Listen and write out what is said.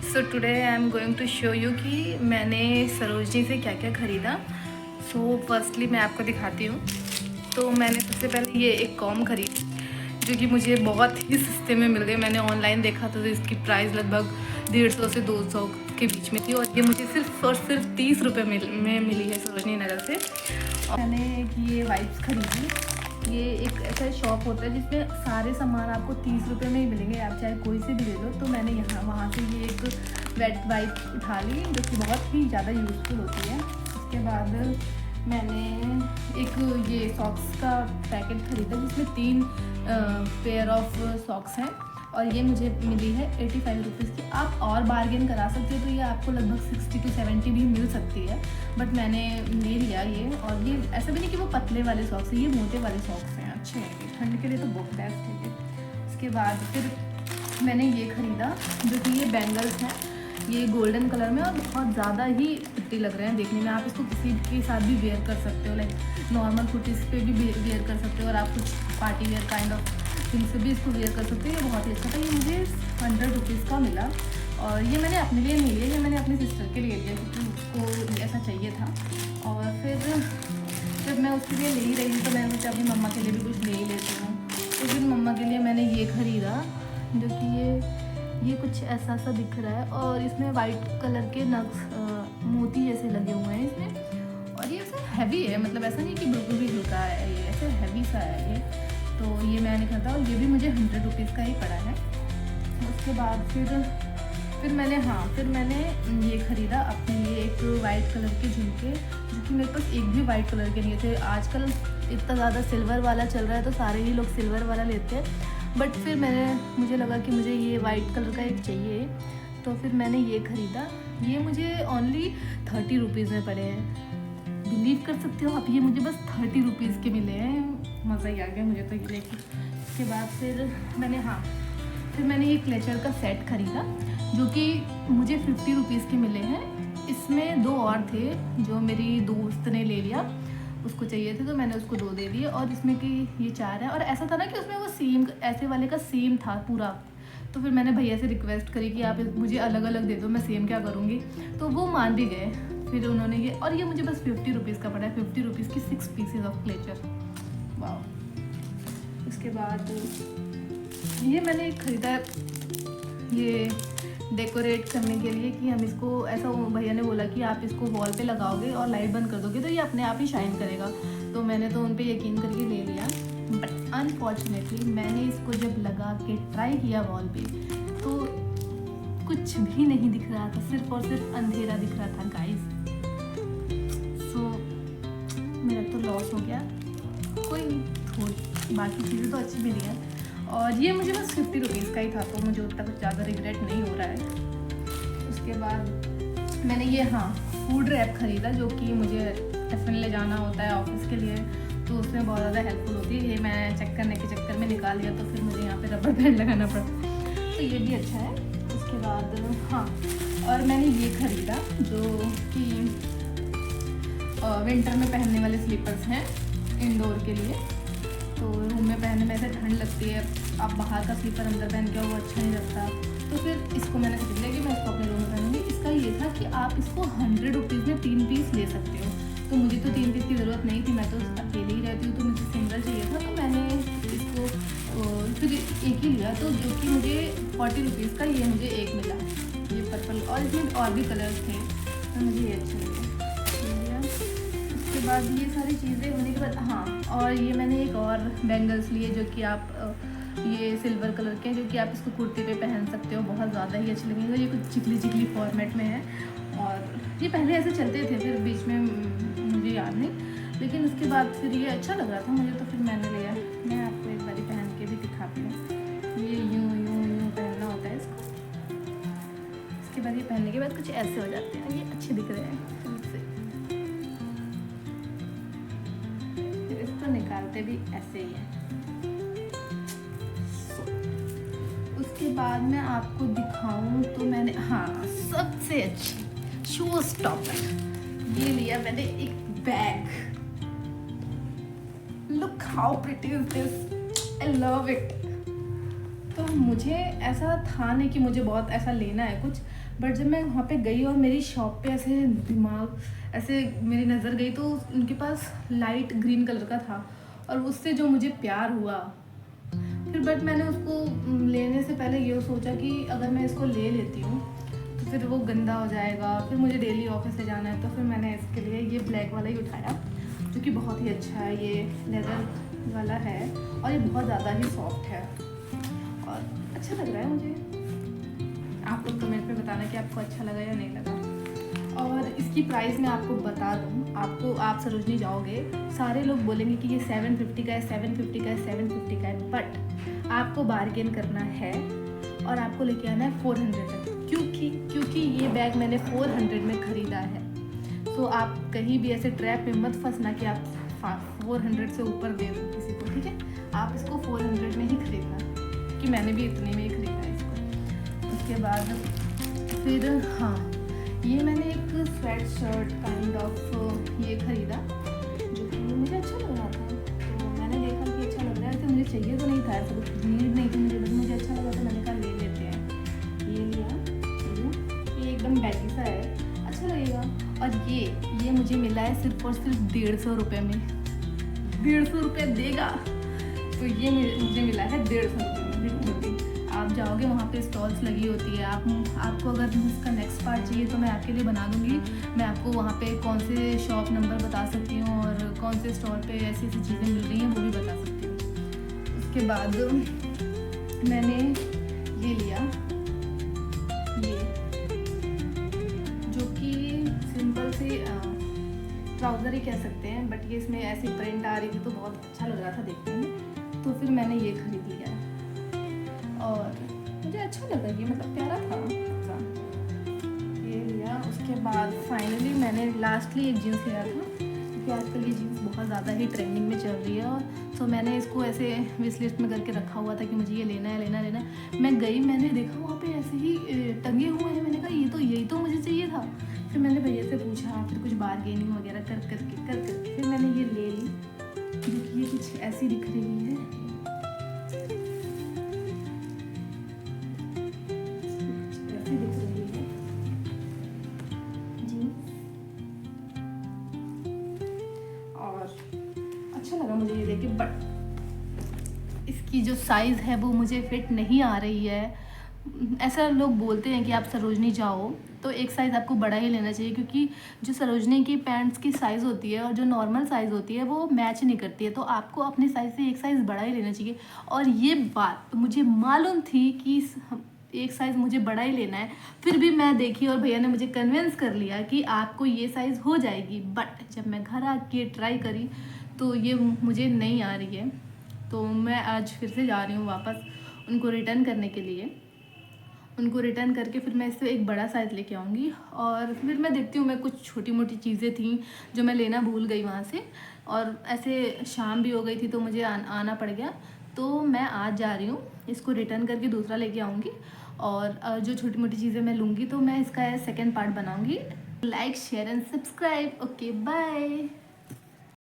So today I am going to show you कि मैंने सरोजनी से क्या क्या ख़रीदा। सो फर्स्टली मैं आपको दिखाती हूँ। तो मैंने सबसे पहले ये एक कॉम खरीदी जो कि मुझे बहुत ही सस्ते में मिल गई। मैंने ऑनलाइन देखा था तो इसकी प्राइस लगभग 150 से 200 के बीच में थी और ये मुझे सिर्फ और सिर्फ 30 रुपये में मिली है सरोजनी नगर से। और मैंने ये वाइप्स खरीदी। ये एक ऐसा शॉप होता है जिसमें सारे सामान आपको 30 रुपये में ही मिलेंगे, आप चाहे कोई से भी ले लो। तो मैंने वहाँ से ये एक वेट वाइप उठा ली जो कि बहुत ही ज़्यादा यूज़फुल होती है। उसके बाद मैंने एक ये सॉक्स का पैकेट ख़रीदा जिसमें 3 पेयर ऑफ सॉक्स हैं और ये मुझे मिली है 85 रुपीज़ की। आप और बार्गेन करा सकते हो तो ये आपको लगभग 60 to 70 भी मिल सकती है, बट मैंने ले लिया ये। और ये ऐसा भी नहीं कि वो पतले वाले सॉक्स हैं, ये मोटे वाले सॉक्स हैं, अच्छे हैं, ठंड के लिए तो बहुत बेस्ट है ये। उसके बाद फिर मैंने ये ख़रीदा जो कि ये बैंगल्स हैं, ये गोल्डन कलर में और बहुत ज़्यादा ही प्रिटी लग रहे हैं देखने में। आप इसको किसी के साथ भी वेयर कर सकते हो, लाइक नॉर्मल कुर्तीज़ पे भी वेयर कर सकते हो और आप कुछ party wear kind of things से भी इसको वेयर कर सकते हो। ये बहुत ही अच्छा था। ये मुझे 100 रुपीज़ का मिला और ये मैंने अपने लिए नहीं लिया, ये मैंने अपनी सिस्टर के लिए लिया क्योंकि उसको ऐसा चाहिए था। और फिर जब मैं उसके लिए ले ही रही थी तो मैंने सोचा अपनी मम्मा के लिए भी कुछ ले ही लेती हूँ। तो फिर मम्मा के लिए मैंने ये ख़रीदा जो कि ये कुछ ऐसा सा दिख रहा है और इसमें वाइट कलर के नक्स मोती जैसे लगे हुए हैं इसमें। और ये ऐसा हैवी है, मतलब ऐसा नहीं कि बिल्कुल भी हल्का है, ये ऐसे हैवी सा है ये। तो ये मैंने खरीदा और ये भी मुझे 100 रुपीज़ का ही पड़ा है। उसके बाद फिर मैंने ये ख़रीदा अपने लिए एक वाइट कलर के झुमके जो कि मेरे पास एक भी वाइट कलर के नहीं थे। आजकल इतना ज़्यादा सिल्वर वाला चल रहा है तो सारे ही लोग सिल्वर वाला लेते हैं, बट फिर मुझे लगा कि मुझे ये वाइट कलर का एक चाहिए तो फिर मैंने ये ख़रीदा। ये मुझे ओनली 30 रुपीज़ में पड़े हैं, बिलीव कर सकते हो आप। ये मुझे बस 30 रुपीज़ के मिले हैं, मज़ा ही आ गया मुझे तो ये लेके। उसके बाद फिर मैंने ये क्लेचर का सेट ख़रीदा जो कि मुझे 50 रुपीज़ के मिले हैं। इसमें 2 और थे जो मेरी दोस्त ने ले लिया, उसको चाहिए थे तो मैंने उसको 2 दे दिए। और इसमें कि ये 4 है और ऐसा था ना कि उसमें वो सेम ऐसे वाले का सेम था पूरा। तो फिर मैंने भैया से रिक्वेस्ट करी कि आप मुझे अलग अलग दे दो, मैं सेम क्या करूँगी, तो वो मान भी गए। फिर उन्होंने ये, और ये मुझे बस 50 रुपीज़ का पड़ा है, 50 रुपीज़ की 6 पीसेज ऑफ क्लेचर। वाह। उसके बाद ये मैंने एक ख़रीदा ये डेकोरेट करने के लिए कि हम इसको ऐसा, भैया ने बोला कि आप इसको वॉल पे लगाओगे और लाइट बंद कर दोगे तो ये अपने आप ही शाइन करेगा। तो मैंने तो उन पे यकीन करके ले लिया, बट अनफॉर्चुनेटली मैंने इसको जब लगा के ट्राई किया वॉल पे तो कुछ भी नहीं दिख रहा था, सिर्फ और सिर्फ अंधेरा दिख रहा था गाइस। सो मेरा तो लॉस हो गया, कोई थोड़ी बाकी चीज़ें तो अच्छी मिली हैं। और ये मुझे बस 50 रुपीज़ का ही था तो मुझे उतना कुछ ज़्यादा रिग्रेट नहीं हो रहा है। उसके बाद मैंने ये फूड रैप ख़रीदा जो कि मुझे टिफ़िन ले जाना होता है ऑफिस के लिए, तो उसमें बहुत ज़्यादा हेल्पफुल होती है। ये मैं चेक करने के चक्कर में निकाल लिया तो फिर मुझे यहाँ पे रबर बैंड लगाना पड़ा, तो ये भी अच्छा है। उसके बाद और मैंने ये ख़रीदा जो कि विंटर में पहनने वाले स्लीपर्स हैं इंडोर के लिए। तो रूम में पहनने में ऐसे ठंड लगती है, आप बाहर का स्लीपर अंदर पहन के वो अच्छा नहीं लगता, तो फिर इसको मैंने खरीद लिया कि मैं इसको अपने रूम में पहनूंगी। इसका ये था कि आप इसको 100 रुपीज़ में 3 पीस ले सकते हो। तो मुझे तो 3 पीस की ज़रूरत नहीं थी, मैं तो अकेले ही रहती हूँ तो मुझे सिंगल चाहिए था, तो मैंने इसको फिर एक ही लिया। तो जो कि मुझे 40 रुपीज़ का ये मुझे एक मिला, ये पर्पल, और इसमें और भी कलर्स थे तो मुझे ये अच्छा लगा। उसके बाद ये सारी चीज़ें होने के बाद और ये मैंने एक और बैंगल्स लिए जो कि आप ये सिल्वर कलर के हैं जो कि आप इसको कुर्ती पे पहन सकते हो, बहुत ज़्यादा ही अच्छे लगेंगे। ये कुछ चिकली फॉर्मेट में है और ये पहले ऐसे चलते थे, फिर बीच में मुझे याद नहीं, लेकिन उसके बाद फिर ये अच्छा लग रहा था मुझे तो फिर मैंने लिया। मैं आपको एक बारी पहन के भी दिखाती हूँ। ये यूँ पहनना होता है इसको, इसके बाद ये पहनने के बाद कुछ ऐसे हो जाते हैं, ये अच्छे दिख रहे हैं निकालते भी ऐसे ही है। उसके बाद मैं आपको दिखाऊं तो मैंने सबसे अच्छी शो स्टॉपर ये लिया मैंने, एक bag. Look how pretty is this, I love it. तो मुझे ऐसा था नहीं कि मुझे बहुत ऐसा लेना है कुछ, बट जब मैं वहाँ पे गई और मेरी शॉप पे ऐसे दिमाग ऐसे मेरी नज़र गई तो उनके पास लाइट ग्रीन कलर का था और उससे जो मुझे प्यार हुआ फिर, बट मैंने उसको लेने से पहले ये सोचा कि अगर मैं इसको ले लेती हूँ तो फिर वो गंदा हो जाएगा, फिर मुझे डेली ऑफिस से जाना है, तो फिर मैंने इसके लिए ये ब्लैक वाला ही उठाया जो कि बहुत ही अच्छा है। ये लेदर वाला है और ये बहुत ज़्यादा ही सॉफ्ट है और अच्छा लग रहा है मुझे। आप लोग कमेंट में बताना कि आपको अच्छा लगा या नहीं लगा। और इसकी प्राइस मैं आपको बता दूँ, आप सरोजनी जाओगे सारे लोग बोलेंगे कि ये 750 का है, 750 का है, 750 का है, बट आपको बार्गेन करना है और आपको लेके आना है 400 तक, क्योंकि ये बैग मैंने 400 में ख़रीदा है। तो आप कहीं भी ऐसे ट्रैप में मत फंसना कि आप 400 से ऊपर दे दो किसी को, ठीक है। आप इसको 400 में ही खरीदना, कि मैंने भी इतने में ही खरीदा है इसको। उसके बाद फिर हाँ, ये मैंने एक स्वेट शर्ट काइंड ऑफ ये ख़रीदा जो कि मुझे अच्छा लग रहा था। तो मैंने देखा कि अच्छा लग रहा है, तो मुझे चाहिए तो नहीं था, ऐसा कुछ नीड नहीं थी मुझे, बस मुझे अच्छा लगा तो मैंने कहा ले लेते हैं। ये लिया, ये एकदम बैगी सा है, अच्छा लगेगा। और ये मुझे मिला है सिर्फ और सिर्फ 150 रुपये में। 150 रुपये देगा तो ये मुझे मिला है 150 रुपये में। आप जाओगे वहाँ पे स्टॉल्स लगी होती है, आपको अगर इसका नेक्स्ट पार्ट चाहिए तो मैं आपके लिए बना दूँगी। मैं आपको वहाँ पे कौन से शॉप नंबर बता सकती हूँ और कौन से स्टॉल पे ऐसी ऐसी चीज़ें मिल रही हैं वो भी बता सकती हूँ। उसके बाद मैंने ये लिया, ये जो कि सिंपल सी ट्राउज़र ही कह सकते हैं, बट ये इसमें ऐसी प्रिंट आ रही थी तो बहुत अच्छा लग रहा था देखने में, तो फिर मैंने ये खरीद लिया और मुझे अच्छा लगा, ये मतलब प्यारा था, ये लिया। उसके बाद फाइनली मैंने लास्टली एक जीन्स लिया था, क्योंकि आजकल ये जीन्स बहुत ज़्यादा ही ट्रेंडिंग में चल रही है, और तो मैंने इसको ऐसे विश लिस्ट में करके रखा हुआ था कि मुझे ये लेना है। मैं गई, मैंने देखा वहाँ पे ऐसे ही टंगे हुए हैं, मैंने कहा यही तो मुझे चाहिए था। फिर मैंने भैया से पूछा, फिर कुछ बार्गेनिंग वगैरह कर करके फिर मैंने ये ले ली, क्योंकि ये कुछ ऐसी दिख रही है, ऐसी दिख रही है जी, और अच्छा लगा मुझे ये देख के, बट इसकी जो साइज़ है वो मुझे फिट नहीं आ रही है। ऐसा लोग बोलते हैं कि आप सरोजनी जाओ तो एक साइज़ आपको बड़ा ही लेना चाहिए, क्योंकि जो सरोजनी की पैंट्स की साइज़ होती है और जो नॉर्मल साइज़ होती है वो मैच नहीं करती है, तो आपको अपने साइज़ से एक साइज़ बड़ा ही लेना चाहिए। और ये बात मुझे मालूम थी कि एक साइज़ मुझे बड़ा ही लेना है, फिर भी मैं देखी और भैया ने मुझे कन्विंस कर लिया कि आपको ये साइज़ हो जाएगी, बट जब मैं घर आके ट्राई करी तो ये मुझे नहीं आ रही है। तो मैं आज फिर से जा रही हूँ वापस उनको रिटर्न करने के लिए। उनको रिटर्न करके फिर मैं इससे एक बड़ा साइज़ लेके आऊँगी, और फिर मैं देखती हूँ, मैं कुछ छोटी मोटी चीज़ें थी जो मैं लेना भूल गई वहाँ से, और ऐसे शाम भी हो गई थी तो मुझे आना पड़ गया। तो मैं आज जा रही हूँ, इसको रिटर्न करके दूसरा लेके आऊँगी, और जो छोटी मोटी चीज़ें मैं लूँगी तो मैं इसका सेकेंड पार्ट बनाऊँगी। Like share and subscribe. Okay bye.